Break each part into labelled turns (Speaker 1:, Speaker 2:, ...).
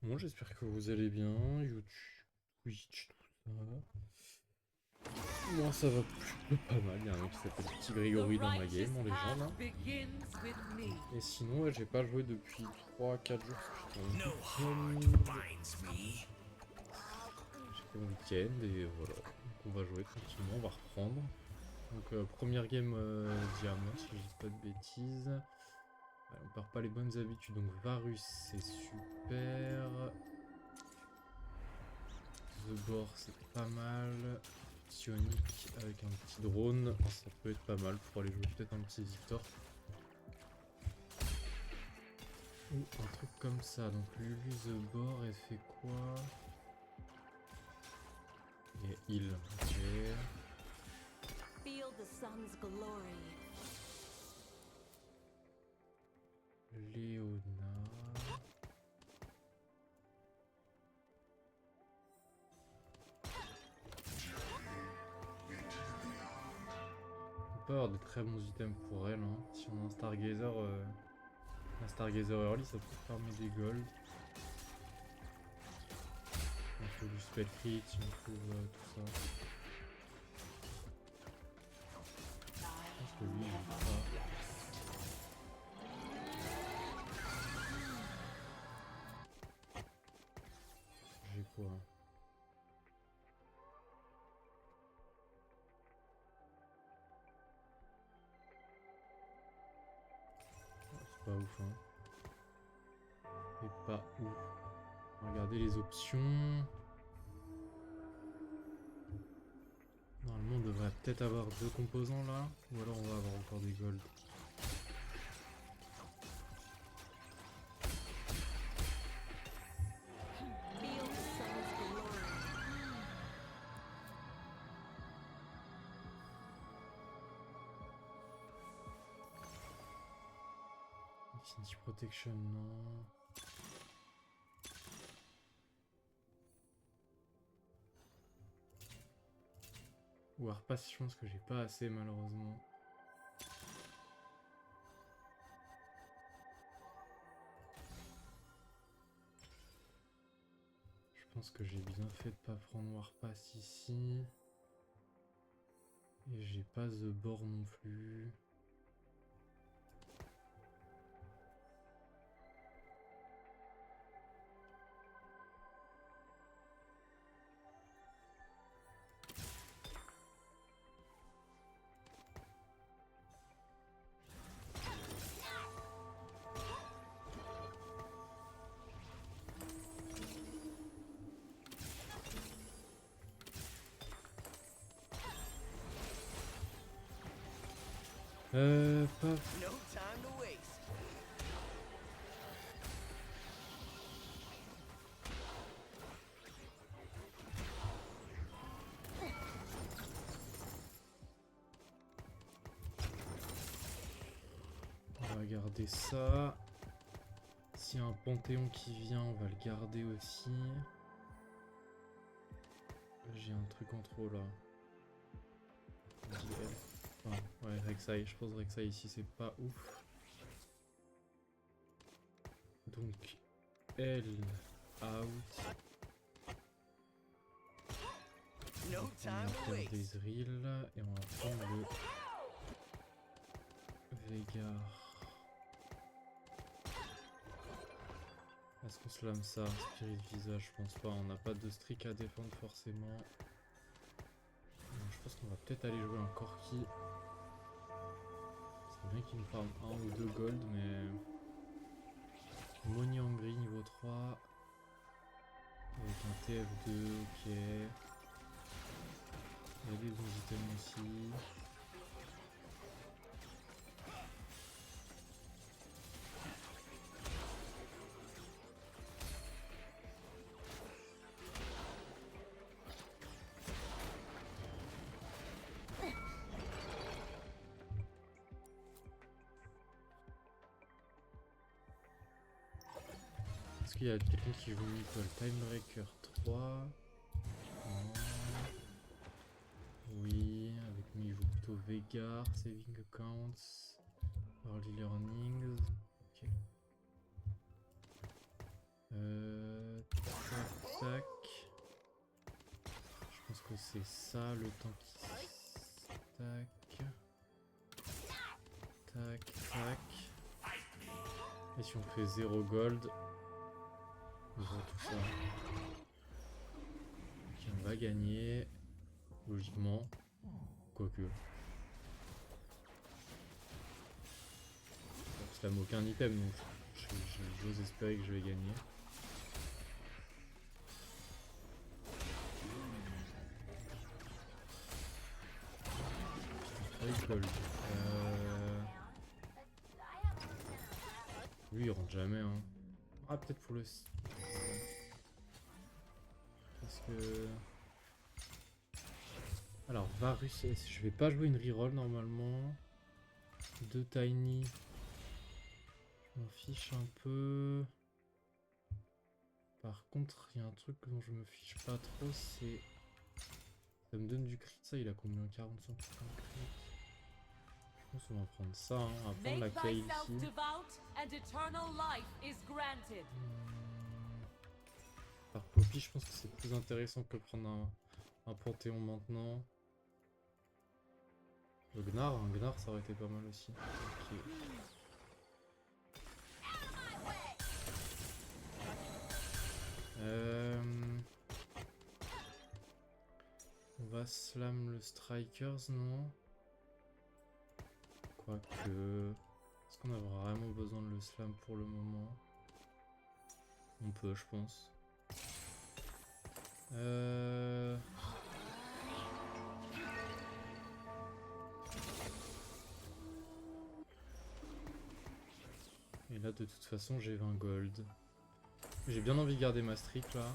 Speaker 1: Bon, j'espère que vous allez bien, YouTube, Twitch, tout ça. Moi, ça va plutôt pas mal. Il y a un mec qui s'appelle Petit Grégory dans ma game, en légende. Et sinon, ouais, j'ai pas joué depuis 3-4 jours parce que j'étais en week-end. J'étais en week-end et voilà. Donc, on va jouer tranquillement, on va reprendre. Donc, première game Diamant, si je dis pas de bêtises. Ouais, on perd pas les bonnes habitudes. Donc, Varus, c'est super. The Boar, c'est pas mal. Psionic avec un petit drone, ça peut être pas mal pour aller jouer peut-être un petit Victor. Ou un truc comme ça. Donc Lulu The Boar, elle fait quoi? Et heal, ok.
Speaker 2: Feel the sun's glory.
Speaker 1: Léona. On peut avoir des très bons items pour elle. Hein. Si on a un Stargazer early, ça peut farmer des gold. On trouve du spell crit, on trouve tout ça. Je pense que lui, il joue pas. J'ai quoi? C'est pas ouf, hein. C'est pas ouf. Regardez les options. Normalement, on devrait peut-être avoir deux composants là. Ou alors on va avoir encore des golds.
Speaker 2: Feel the sun's glory.
Speaker 1: Infinity Protection, non. Ou Harpass, je pense que j'ai pas assez malheureusement. Je pense que j'ai bien fait de pas prendre Warpass ici. Et j'ai pas The Boar non plus. Paf.
Speaker 3: No time to waste.
Speaker 1: On va garder ça. S'il y a un Panthéon qui vient, on va le garder aussi. J'ai un truc en trop là. Enfin, ouais, Rek'Sai. Je pense Rek'Sai ici, c'est pas ouf. Donc, elle, out.
Speaker 3: No
Speaker 1: On
Speaker 3: time
Speaker 1: va
Speaker 3: to
Speaker 1: faire
Speaker 3: waste.
Speaker 1: des Ezreal et on va prendre le Veigar. Est-ce qu'on slam ça? Spirit Visage, je pense pas. On n'a pas de streak à défendre forcément. Donc, je pense qu'on va peut-être aller jouer un Corki. C'est bien qu'il nous farme 1 ou 2 gold, mais... Moni Angry niveau 3. Avec un TF2, ok. Il y a des bons items aussi. Est-ce qu'il y a quelqu'un qui joue Nicole? Timebreaker 3. Non. Oui, avec lui il joue plutôt Veigar, Saving Accounts, Early Learnings. Ok. c'est ça le temps qui... Tac. Tac, tac. Et si on fait 0 gold, on voit tout ça. Ok, on va gagner. Logiquement. Quoique. Ça n'a aucun item, donc j'ose espérer que je vais gagner. Putain, gold. Lui il rentre jamais hein. Ah peut-être pour le... Parce que... Alors Varus, je vais pas jouer une reroll normalement. 2 tiny. Je m'en fiche un peu. Par contre, il y a un truc dont je me fiche pas trop, c'est... Ça me donne du crit, ça il a combien? 45% de crit. Je pense qu'on va prendre ça, hein. On va prendre la Kayle ici. Par Poppy, je pense que c'est plus intéressant que prendre un Panthéon maintenant. Le Gnar, un Gnar ça aurait été pas mal aussi. Ok. On va slam le Strikers, non? Quoique... Est-ce qu'on a vraiment besoin de le slam pour le moment? On peut, je pense. Et là, de toute façon, j'ai 20 gold. J'ai bien envie de garder ma streak, là.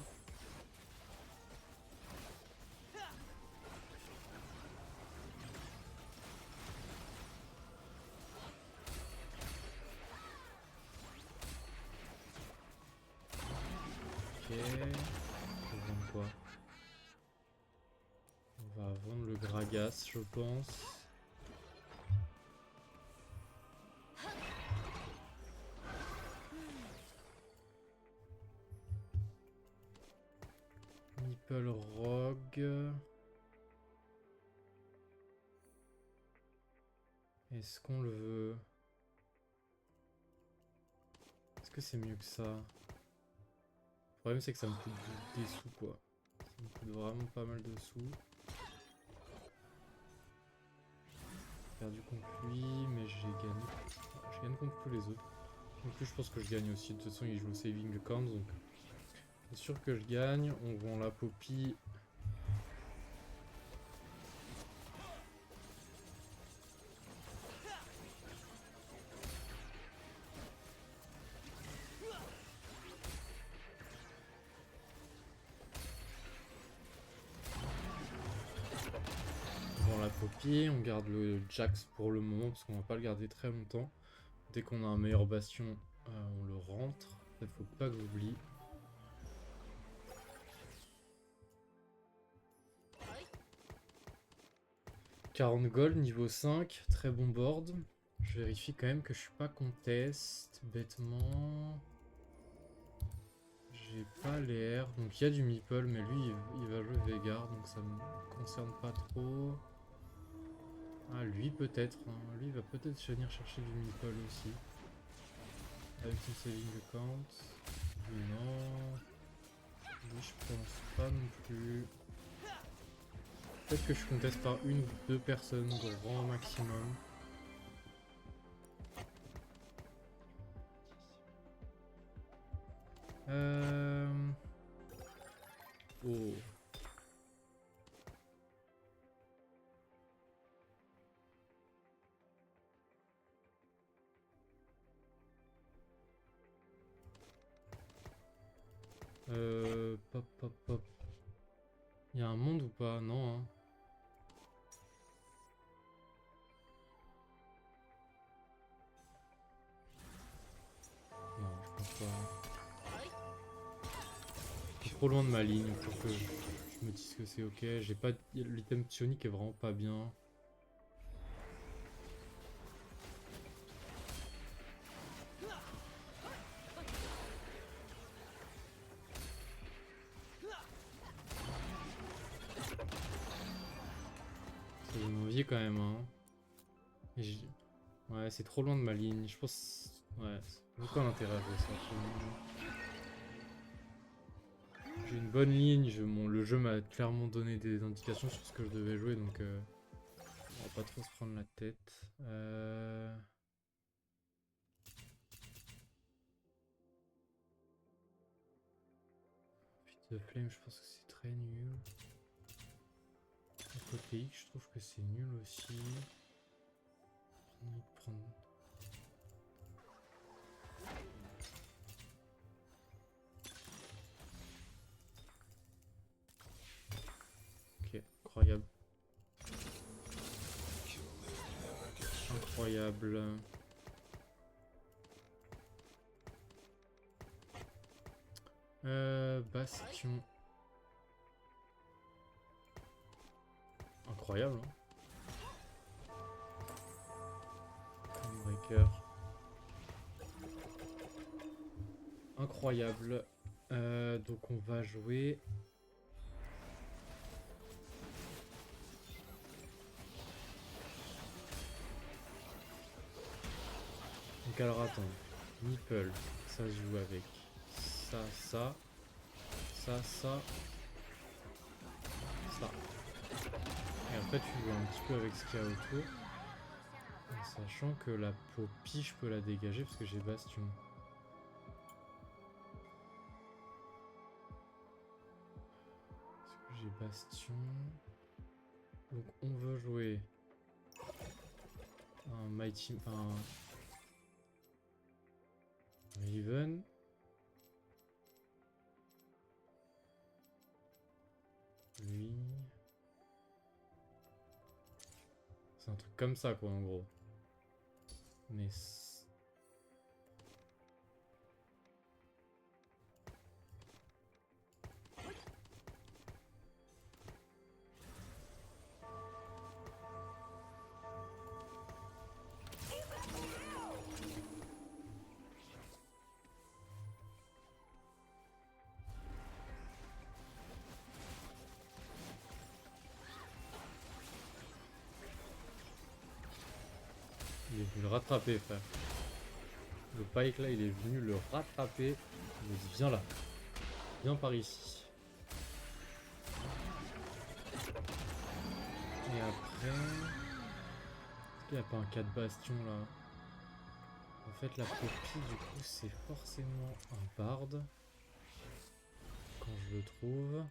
Speaker 1: Ok. On va vendre quoi? On va vendre le Gragas, je pense. Meeple Rogue. Est-ce qu'on le veut? Est-ce que c'est mieux que ça? Le problème c'est que ça me coûte des sous quoi. Ça me coûte vraiment pas mal de sous. J'ai perdu contre lui, mais j'ai gagné. Je gagne contre tous les autres. En plus je pense que je gagne aussi. De toute façon il joue au saving account donc c'est sûr que je gagne. On vend la Poppy. Poppy, on garde le Jax pour le moment parce qu'on va pas le garder très longtemps. Dès qu'on a un meilleur bastion, on le rentre. Il faut pas que j'oublie. « 40 gold, niveau 5, très bon board. Je vérifie quand même que je suis pas contest, bêtement. J'ai pas l'air, donc il y a du Meeple, mais lui il va jouer Veigar, donc ça me concerne pas trop. Ah lui peut-être, hein. Lui il va peut-être venir chercher du Meeple aussi. Avec son saving account. Lui non. Lui je pense pas non plus. Peut-être que je conteste par une ou deux personnes, grand maximum. Oh. Pop, pop, pop. Il y a un monde ou pas? Non, hein. Non, je pense pas. Je suis trop loin de ma ligne pour que je me dise que c'est ok. J'ai pas... L'item psionique est vraiment pas bien. quand même. Hein. Et ouais, c'est trop loin de ma ligne. Je pense... Ouais, c'est aucun intérêt à jouer ça. J'ai une bonne ligne. Le jeu m'a clairement donné des indications sur ce que je devais jouer. Donc on va pas trop se prendre la tête. Pit de Flame, je pense que c'est très nul. Côté X, je trouve que c'est nul aussi. Ok, incroyable. Incroyable. Bastion. Incroyable. Hein. Breaker. Incroyable. Donc on va jouer. Donc alors attends. Nipple. Ça se joue avec ça, ça. Ça, ça. Ça. Et après tu joues un petit peu avec ce qu'il y a autour. En sachant que la Poppy, je peux la dégager parce que j'ai Bastion. Parce que j'ai Bastion. Donc on veut jouer un Mighty... un Riven. Lui... C'est un truc comme ça quoi en gros. Mais... Il est venu le rattraper, frère. Le Pike là, il est venu le rattraper. Il me dit viens là. Viens par ici. Et après... Est-ce qu'il n'y a pas un 4 bastion là? En fait la Poppy du coup c'est forcément un bard. Quand je le trouve.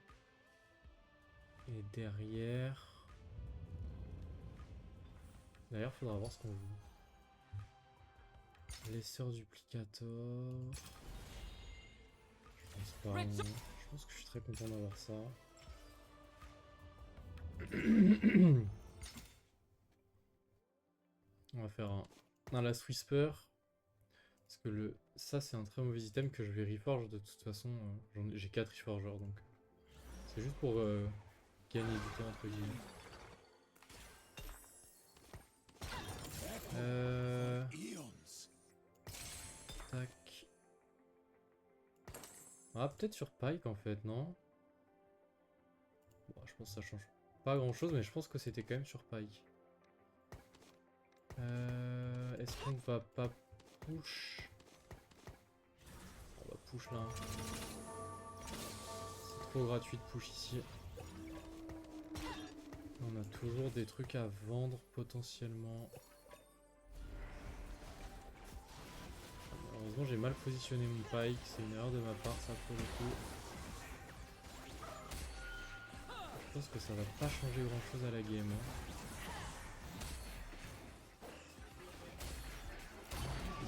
Speaker 1: Et derrière... D'ailleurs faudra voir ce qu'on joue. Lesser duplicator. Je pense pas. Hein. Je pense que je suis très content d'avoir ça. On va faire un Last Whisper. Parce que ça c'est un très mauvais item que je vais reforge de toute façon. J'ai 4 reforgers donc. C'est juste pour gagner du temps entre guillemets. Tac. Ah, peut-être sur Pike en fait, non? Bon, je pense que ça change pas grand chose, mais je pense que c'était quand même sur Pike. Est-ce qu'on va pas push? On va push là. C'est trop gratuit de push ici. On a toujours des trucs à vendre potentiellement. Malheureusement j'ai mal positionné mon Pike, c'est une erreur de ma part ça pour le coup. Je pense que ça va pas changer grand chose à la game. Hein.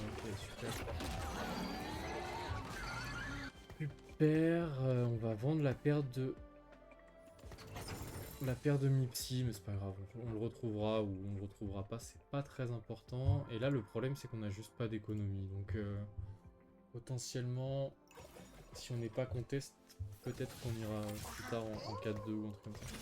Speaker 1: Ok super. Super, on va vendre la paire de... Mipsy, mais c'est pas grave, on le retrouvera ou on le retrouvera pas, c'est pas très important. Et là le problème c'est qu'on a juste pas d'économie, donc potentiellement si on n'est pas contest, peut-être qu'on ira plus tard en 4-2 ou un truc comme ça.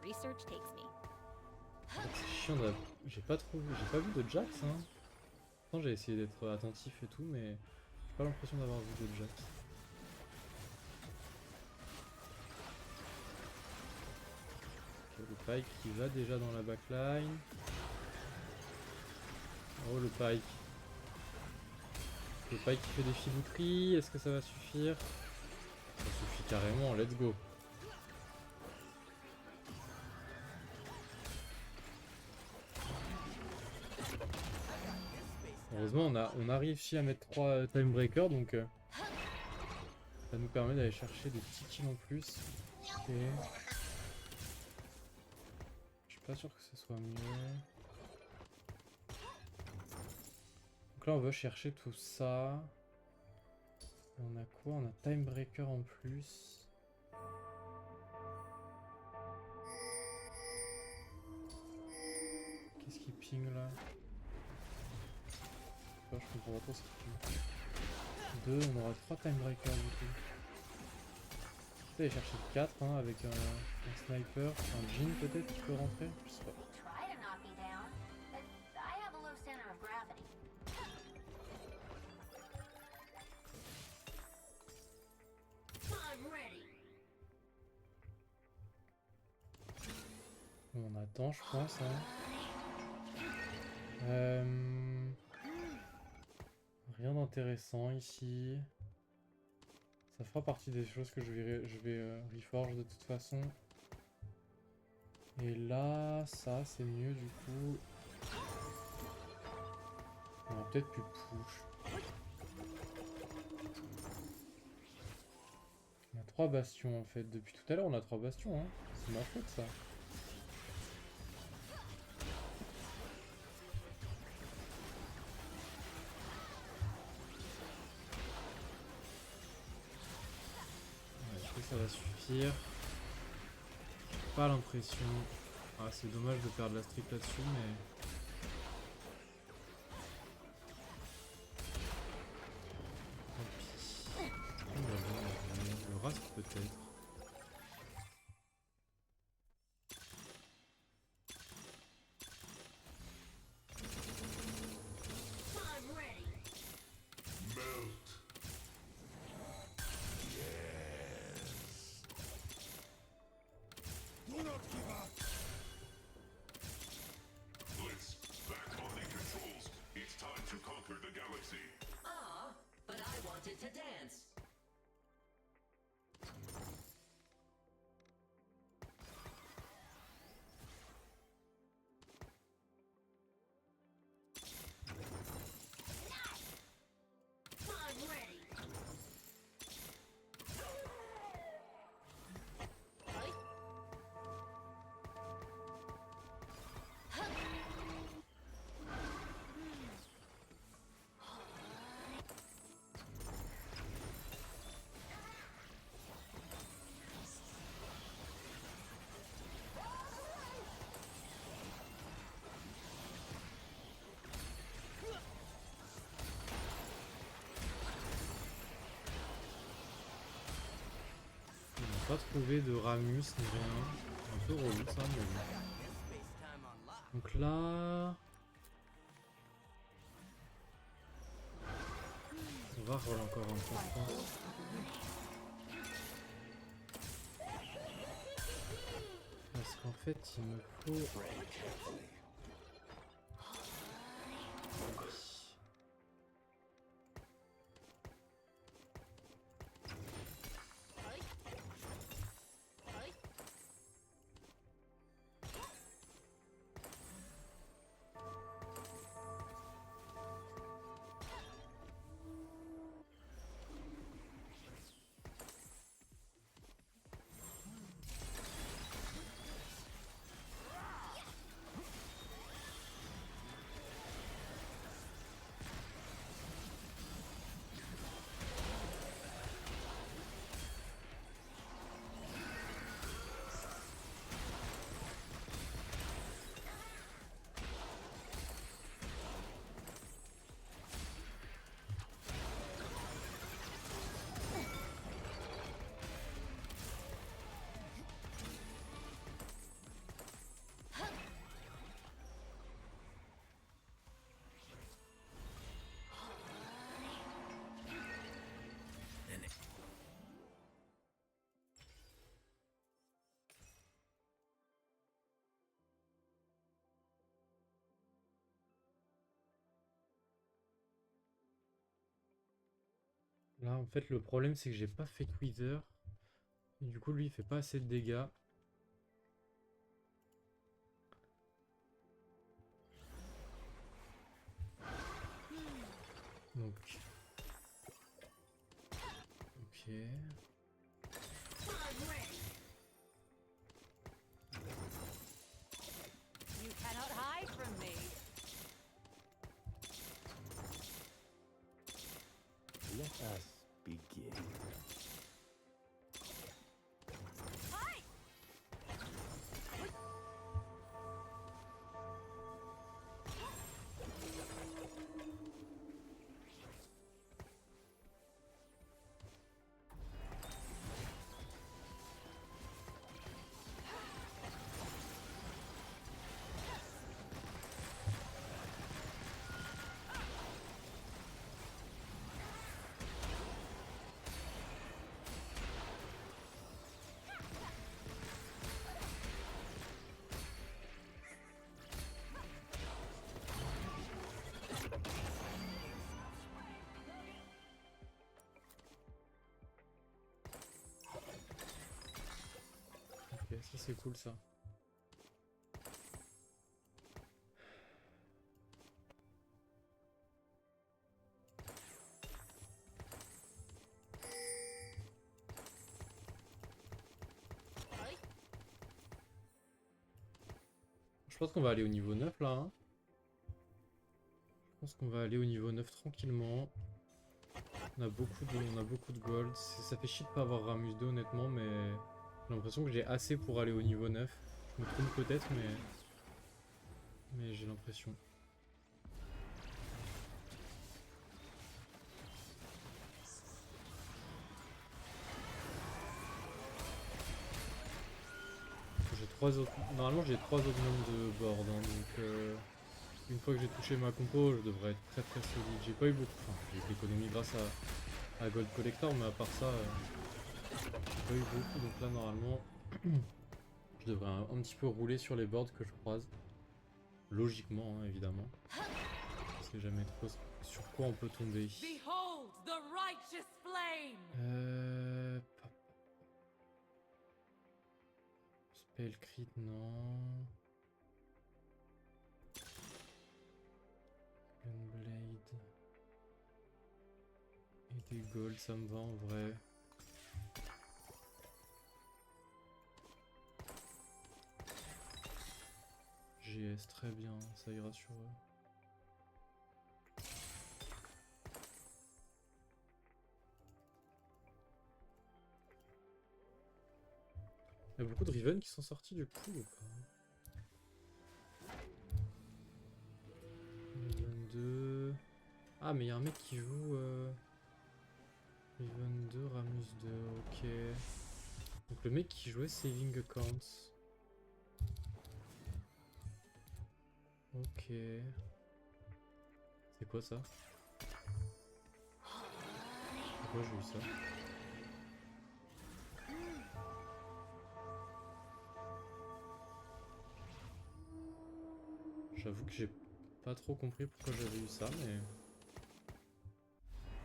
Speaker 2: research takes me.
Speaker 1: C'est chiant, j'ai pas vu de Jax, hein. Pourtant j'ai essayé d'être attentif et tout, mais j'ai pas l'impression d'avoir vu de Jax. Ok, le Pike qui va déjà dans la backline. Oh le Pike. Le Pike qui fait des filouteries, est-ce que ça va suffire? Ça suffit carrément, let's go. Heureusement on a réussi à mettre 3 time breakers, donc ça nous permet d'aller chercher des petits kills en plus. Ok. Je suis pas sûr que ce soit mieux. Donc là on veut chercher tout ça. On a quoi? On a time breaker en plus. Qu'est-ce qui ping là? Je comprends pas trop ce qui ping. 2, on aura 3 time breakers du coup. Je vais aller chercher 4 hein, avec un sniper, un Jhin peut-être qui peut rentrer, je sais pas.
Speaker 3: Try to knock me down, but I have a low center of gravity. I'm ready.
Speaker 1: On attend je pense hein. Rien d'intéressant ici. Ça fera partie des choses que je vais reforge de toute façon. Et là, ça c'est mieux du coup. On va peut-être plus push. On a 3 bastions en fait. Depuis tout à l'heure on a 3 bastions hein. C'est ma faute ça. Ça va suffire. Pas l'impression. Ah, c'est dommage de perdre la strip là-dessus, mais. Tant pis. Le Rast peut-être.
Speaker 3: I'm ready.
Speaker 4: Do not give up!
Speaker 5: Blitz, back on the controls. It's time to conquer the galaxy.
Speaker 6: Ah, but I wanted to dance.
Speaker 3: I'm ready.
Speaker 1: On n'a pas trouvé de Ramus ni rien. Un peu relou ça, mais bon. Donc là. On va roll encore un peu, je pense. Parce qu'en fait, il me faut. Là, en fait, le problème, c'est que j'ai pas fait Wither. Et du coup, lui, il fait pas assez de dégâts. Donc... Ok...
Speaker 2: You cannot hide from me.
Speaker 4: Let us begin.
Speaker 1: Ok, ça c'est cool ça. Je pense qu'on va aller au niveau 9 là. Hein. Je pense qu'on va aller au niveau 9 tranquillement. On a beaucoup de gold. Ça fait chier de pas avoir Ramus 2 honnêtement, mais j'ai l'impression que j'ai assez pour aller au niveau 9. Je me trompe peut-être, mais j'ai l'impression. Normalement j'ai 3 autres nombres de board, hein, donc une fois que j'ai touché ma compo, je devrais être très très solide. J'ai pas eu beaucoup, enfin j'ai eu de l'économie grâce à Gold Collector, mais à part ça, j'ai pas eu beaucoup, donc là normalement, je devrais un petit peu rouler sur les boards que je croise. Logiquement, hein, évidemment. On sait jamais trop sur quoi on peut tomber.
Speaker 6: Behold the righteous flame!
Speaker 1: Spell crit, non. Gunblade. Et des golds, ça me va en vrai. GS, très bien, ça ira sur eux. Il y a beaucoup de Riven qui sont sortis du coup ou pas? Riven 2... Ah mais il y a un mec qui joue... Riven 2, Ramus 2, ok. Donc le mec qui jouait Saving Accounts. Ok. C'est quoi ça? Pourquoi j'ai eu ça? J'avoue que j'ai pas trop compris pourquoi j'avais eu ça, mais...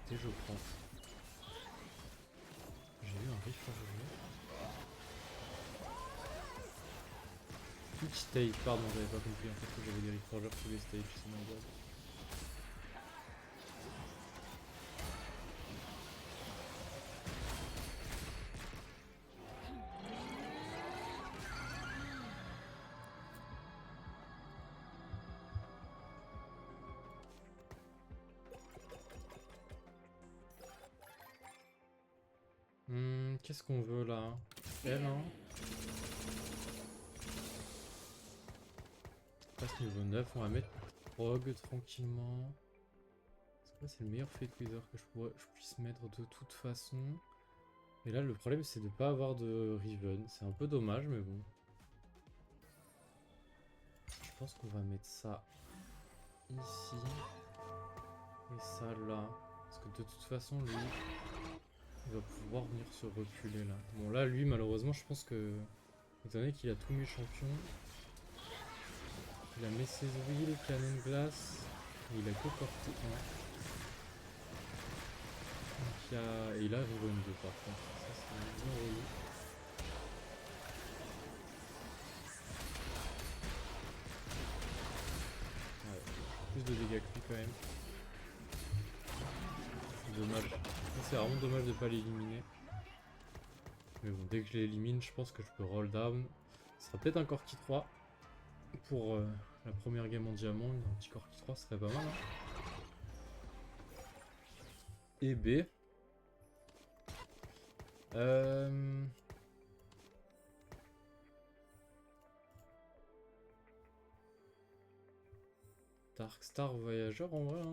Speaker 1: Écoutez, je prends. J'ai eu un riff à jouer. Twitch stage, pardon, j'avais pas compris en fait que j'avais des riff forgers tous les stages, c'est my bad. Qu'est-ce qu'on veut là? Elle, hein? Passe niveau 9, on va mettre Rogue tranquillement. Parce que là, c'est le meilleur Fate Wither que je puisse mettre de toute façon. Et là, le problème, c'est de pas avoir de Riven. C'est un peu dommage, mais bon. Je pense qu'on va mettre ça ici. Et ça là. Parce que de toute façon, lui, il va pouvoir venir se reculer là. Bon, là, lui, malheureusement, je pense que... Étant donné qu'il a tous mes champions, il a Mrs. Will, Canon Glace, et il a que porté 1. Donc qu'il y a... Et il a Riven 2 par contre. Ça c'est bien relou. Ouais, plus de dégâts que lui quand même. Dommage. C'est vraiment dommage de pas l'éliminer. Mais bon, dès que je l'élimine, je pense que je peux roll down. Ce sera peut-être un Corki 3 pour la première game en diamant. Un petit Corki 3 serait pas mal. Hein. Et B. Darkstar Voyageur en vrai. Hein.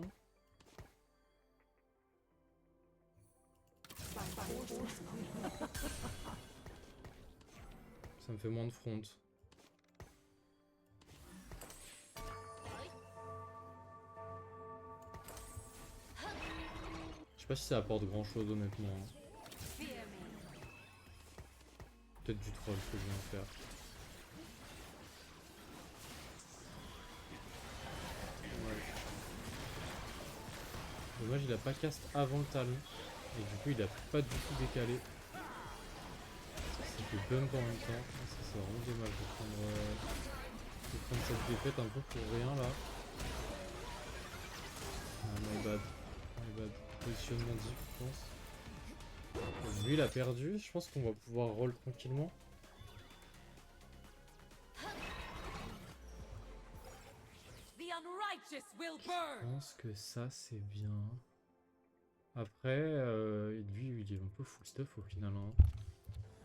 Speaker 1: Ça me fait moins de front. Je sais pas si ça apporte grand chose honnêtement. Peut-être du troll que je viens de faire. Ouais. Dommage il a pas cast avant le talon. Et du coup il a pas du tout décalé. Ça fait bump en même temps. Ça c'est vraiment dommage de prendre cette défaite un peu pour rien là. Ah my bad. My bad. Positionnement diff je pense. Lui il a perdu, je pense qu'on va pouvoir roll tranquillement. Je pense que ça c'est bien. Après, lui il est un peu full stuff au final. Hein.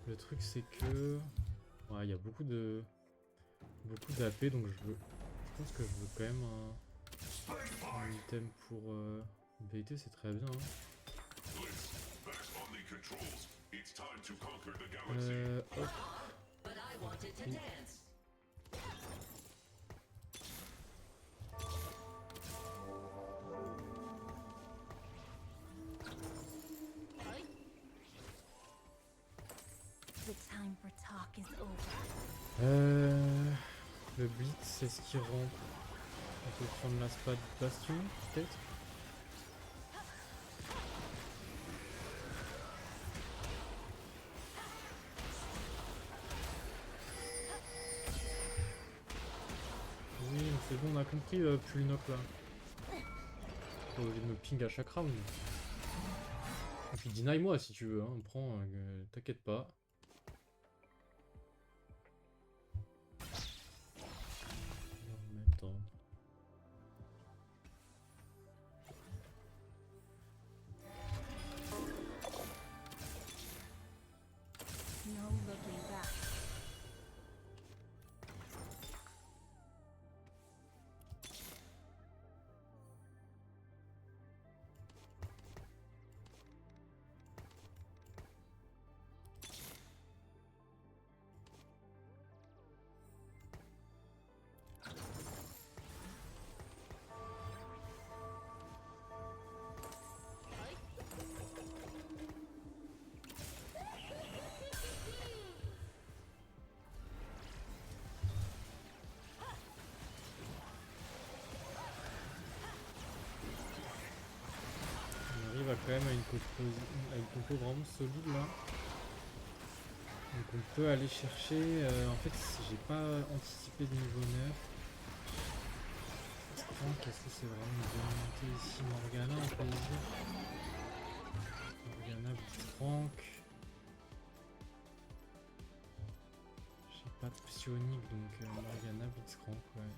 Speaker 1: Le truc c'est que... Ouais, il y a beaucoup d'AP donc je pense que je veux quand même un item pour BT, c'est très bien. Hein. Hop. Oui. Le blitz, c'est ce qui rentre. On peut prendre la spade bastion, peut-être. Oui, mais c'est bon, on a compris, Pulnoc là. Pas obligé de me ping à chaque round. Et puis deny-moi si tu veux, hein. Prends, t'inquiète pas. En même temps.
Speaker 2: No looking back.
Speaker 1: On arrive quand même à une compo vraiment solide là. Donc on peut aller chercher... en fait j'ai pas anticipé de niveau 9. Est-ce que c'est vraiment une bonne montée ici? Morgana on peut dire. Morgana, Blitzcrank. J'ai pas de psionique donc Morgana, Blitzcrank ouais.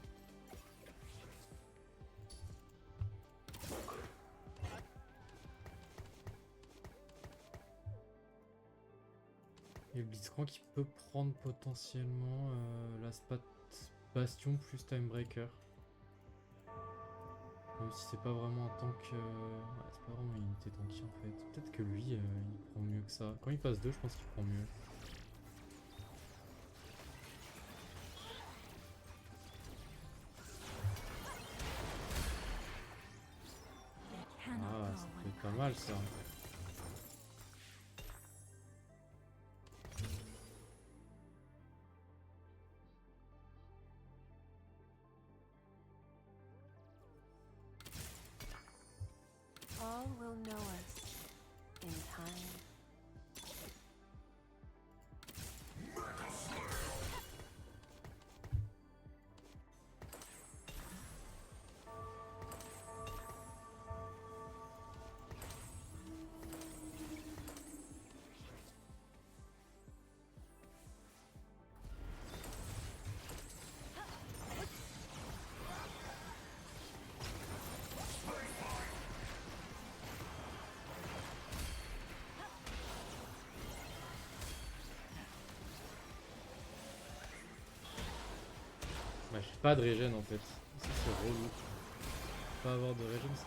Speaker 1: Et Blitzcrank qui peut prendre potentiellement la spat Bastion plus Timebreaker. Même si c'est pas vraiment un tank... ouais, c'est pas vraiment une unité tanky en fait. Peut-être que lui, il prend mieux que ça. Quand il passe 2, je pense qu'il prend mieux. Ah, ça peut être pas mal ça.
Speaker 2: All will know us in
Speaker 1: Ouais, j'ai pas de régène en fait. Ça c'est relou. Pas avoir de régène, ça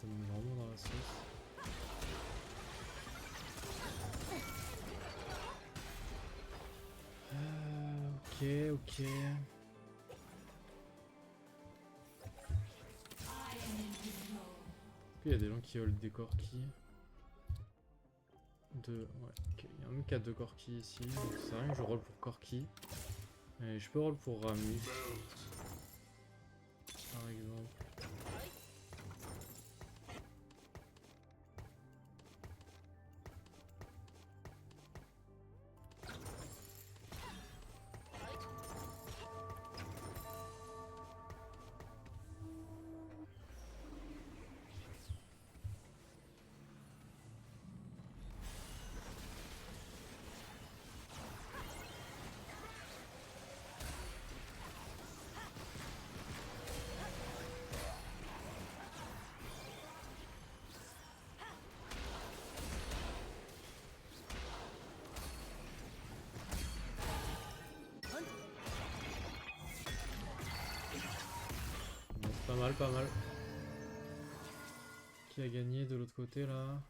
Speaker 1: me met vraiment dans la sauce. Ok. Il y a des gens qui hold des Corki. Ouais, ok. Il y a un mec qui a 2 Corki ici. Donc c'est rien que je roll pour Corki. Et je peux roll pour Ramus. Par exemple. Bon, c'est pas mal. Qui a gagné de l'autre côté là?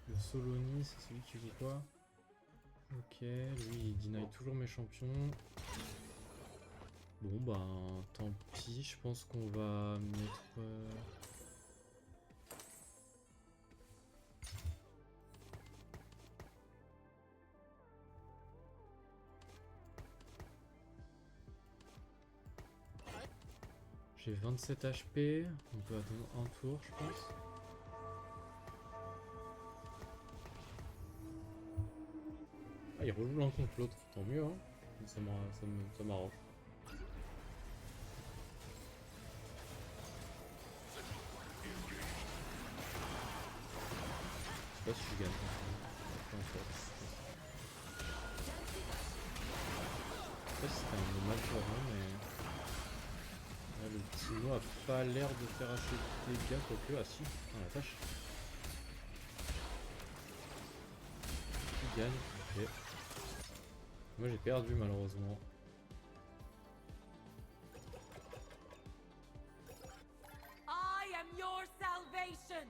Speaker 1: Le Soloni, c'est celui qui joue quoi? Ok, lui il deny toujours mes champions. Bon ben tant pis, je pense qu'on va mettre... J'ai 27 HP, on peut attendre un tour je pense. Ah il rejoue l'un contre l'autre, tant mieux hein. Ça m'arrange. Je sais pas si je gagne. Peu importe. Je sais pas si c'était un dommage vraiment mais... Là, le petit mot a pas l'air de faire assez de dégâts, quoique, ah si, putain la vache. Qui gagne, ok. Moi j'ai perdu malheureusement.
Speaker 6: I am your salvation.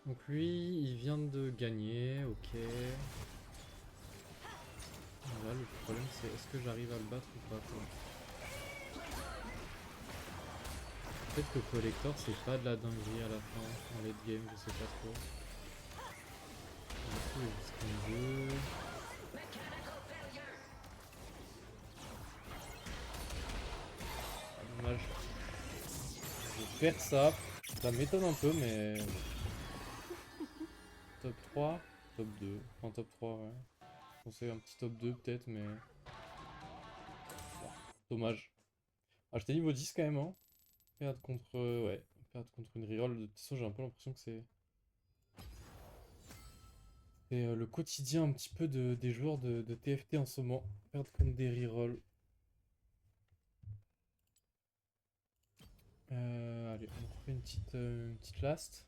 Speaker 1: Donc lui, il vient de gagner, ok. Là, le problème c'est est-ce que j'arrive à le battre ou pas quoi. Peut-être que Collector c'est pas de la dinguerie à la fin, en late game, je sais pas trop. Du coup, il fait ce qu'on veut. Ah, dommage. Je perds ça. Ça m'étonne un peu mais... Top 3, top 2, enfin top 3 ouais. Je pensais un petit top 2 peut-être mais... Bon, dommage. Ah j'étais niveau 10 quand même hein. Perdre contre... ouais, perdre contre une reroll. De toute façon j'ai un peu l'impression que c'est... C'est le quotidien un petit peu des joueurs de TFT en ce moment. Perdre contre des rerolls. Allez, on refait une petite last.